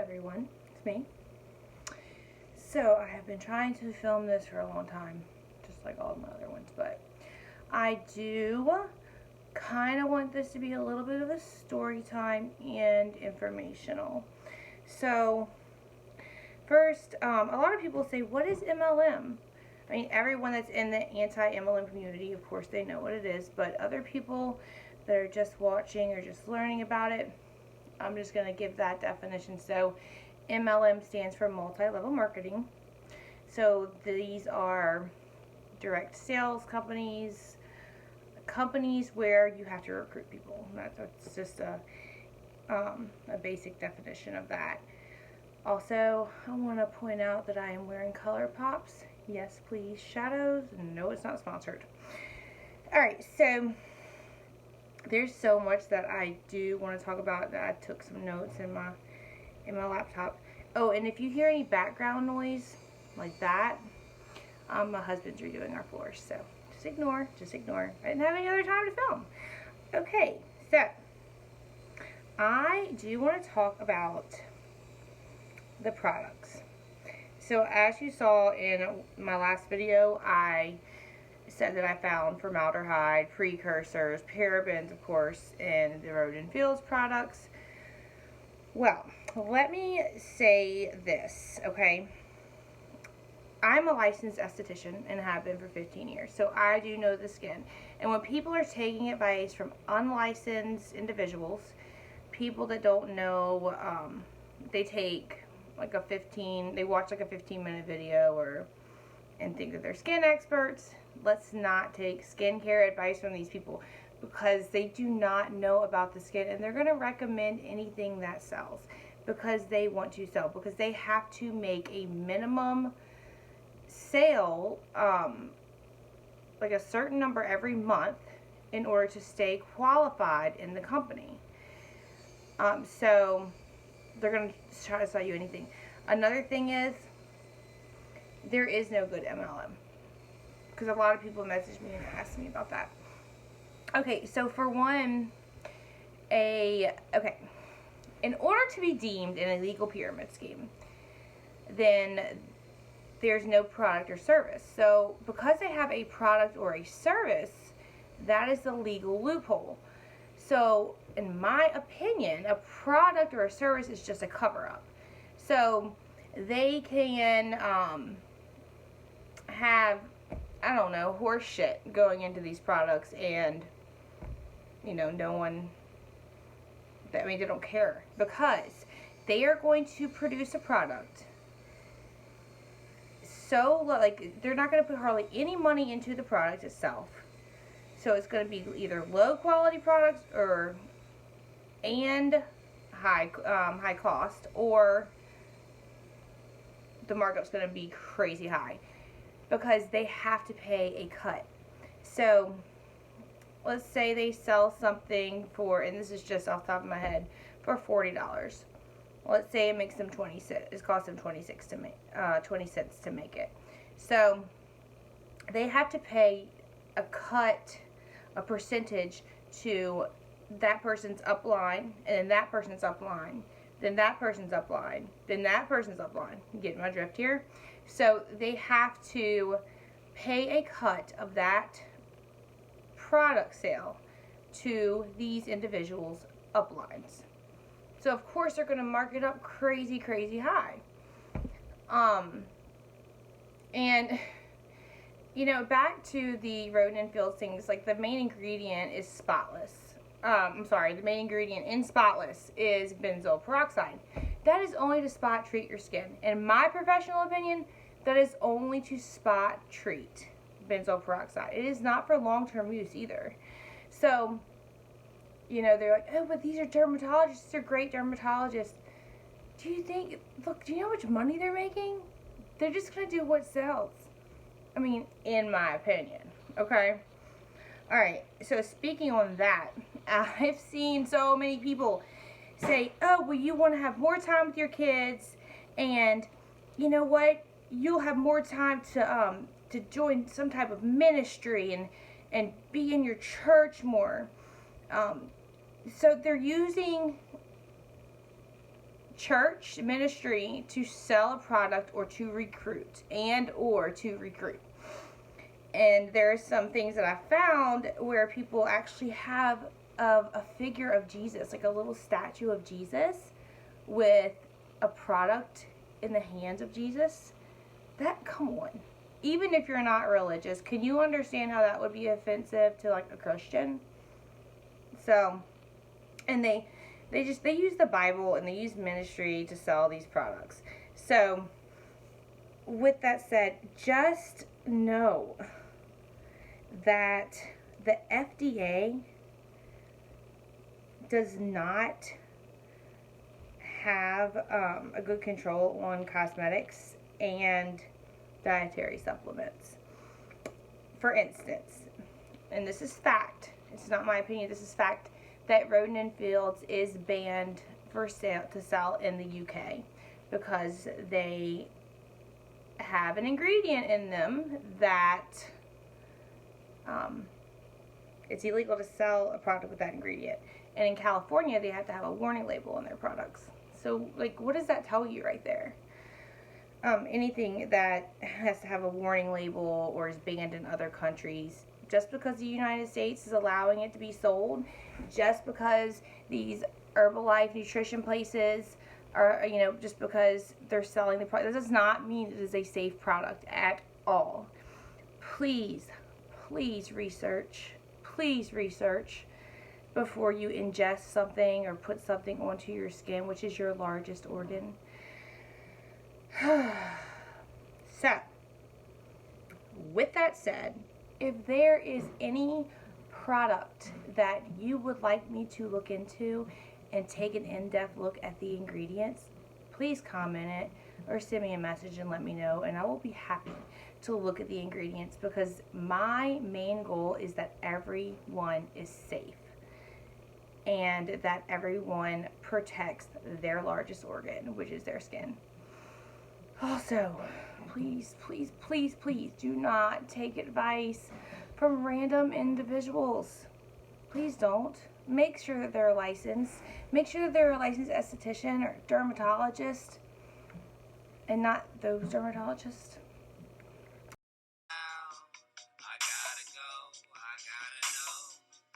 everyone, it's me. So I have been trying to film this for a long time, just like all of my other ones, but I do kind of want this to be a little bit of a story time and informational. So first, a lot of people say, what is MLM? I mean, everyone that's in the anti-MLM community, of course, they know what it is, but other people that are just watching or just learning about it, I'm just going to give that definition. So MLM stands for multi-level marketing. So these are direct sales companies where you have to recruit people. That's just a basic definition of that. Also, I want to point out that I am wearing Color Pops. Yes, please, shadows. No, it's not sponsored. Alright, so there's so much that I do want to talk about that I took some notes in my laptop. Oh, and if you hear any background noise like that, my husband's redoing our floors, so just ignore. I didn't have any other time to film. Okay, so I do want to talk about the products. So as you saw in my last video, I said that I found formaldehyde, precursors, parabens, of course, in the Road and Fields products. Well, let me say this, okay? I'm a licensed esthetician and have been for 15 years, so I do know the skin. And when people are taking advice from unlicensed individuals, people that don't know, they take like they watch like a 15-minute video and think that they're skin experts. Let's not take skincare advice from these people, because they do not know about the skin, and they're going to recommend anything that sells because they want to sell, because they have to make a minimum sale, like a certain number every month, in order to stay qualified in the company. So they're going to try to sell you anything. Another thing is, there is no good MLM, because a lot of people message me and ask me about that. Okay, so for one, in order to be deemed an illegal pyramid scheme, then there's no product or service. So because they have a product or a service, that is the legal loophole. So in my opinion, a product or a service is just a cover-up. So they can have, I don't know, horse shit going into these products, and no one, they don't care, because they are going to produce a product so like they're not going to put hardly any money into the product itself. So it's going to be either low quality products and high cost, or the markup's going to be crazy high, because they have to pay a cut. So let's say they sell something for, and this is just off the top of my head, for $40. Let's say it makes them 20 cents. It costs them 20 cents to make it. So they have to pay a percentage to that person's upline, and then that person's upline, then that person's upline, then that person's upline. You get my drift here? So they have to pay a cut of that product sale to these individuals' uplines. So of course they're going to mark it up crazy high. And back to the Road and Fields things, like the main ingredient is spotless. The main ingredient in spotless is benzoyl peroxide. That is only to spot treat your skin. In my professional opinion, that is only to spot treat benzoyl peroxide. It is not for long-term use either. So they're like, oh, but these are dermatologists. They're great dermatologists. Do you know how much money they're making? They're just going to do what sells. In my opinion. Okay? Alright, so speaking on that, I've seen so many people say, oh, well, you want to have more time with your kids, and you know what? You'll have more time to join some type of ministry and be in your church more. So they're using church ministry to sell a product or to recruit and or to recruit. And there are some things that I found where people actually have a figure of Jesus, like a little statue of Jesus with a product in the hands of Jesus. That, come on. Even if you're not religious, can you understand how that would be offensive to like a Christian? So, and they use the Bible and they use ministry to sell these products. So, with that said, just know that the FDA does not have a good control on cosmetics and dietary supplements. For instance, and this is fact, it's not my opinion, this is fact, that Rodan & Fields is banned for sale to sell in the UK because they have an ingredient in them that it's illegal to sell a product with that ingredient. And in California, they have to have a warning label on their products. So, like, what does that tell you right there? Anything that has to have a warning label or is banned in other countries, just because the United States is allowing it to be sold, just because these Herbalife nutrition places are, you know, just because they're selling the product, that does not mean it is a safe product at all. Please, please research. Please research before you ingest something or put something onto your skin, which is your largest organ. So, with that said, if there is any product that you would like me to look into and take an in-depth look at the ingredients, please comment it or send me a message and let me know, and I will be happy to look at the ingredients, because my main goal is that everyone is safe and that everyone protects their largest organ, which is their skin. Also, please, please, please, please do not take advice from random individuals. Please don't. Make sure that they're licensed. Make sure that they're a licensed esthetician or dermatologist and not those dermatologists.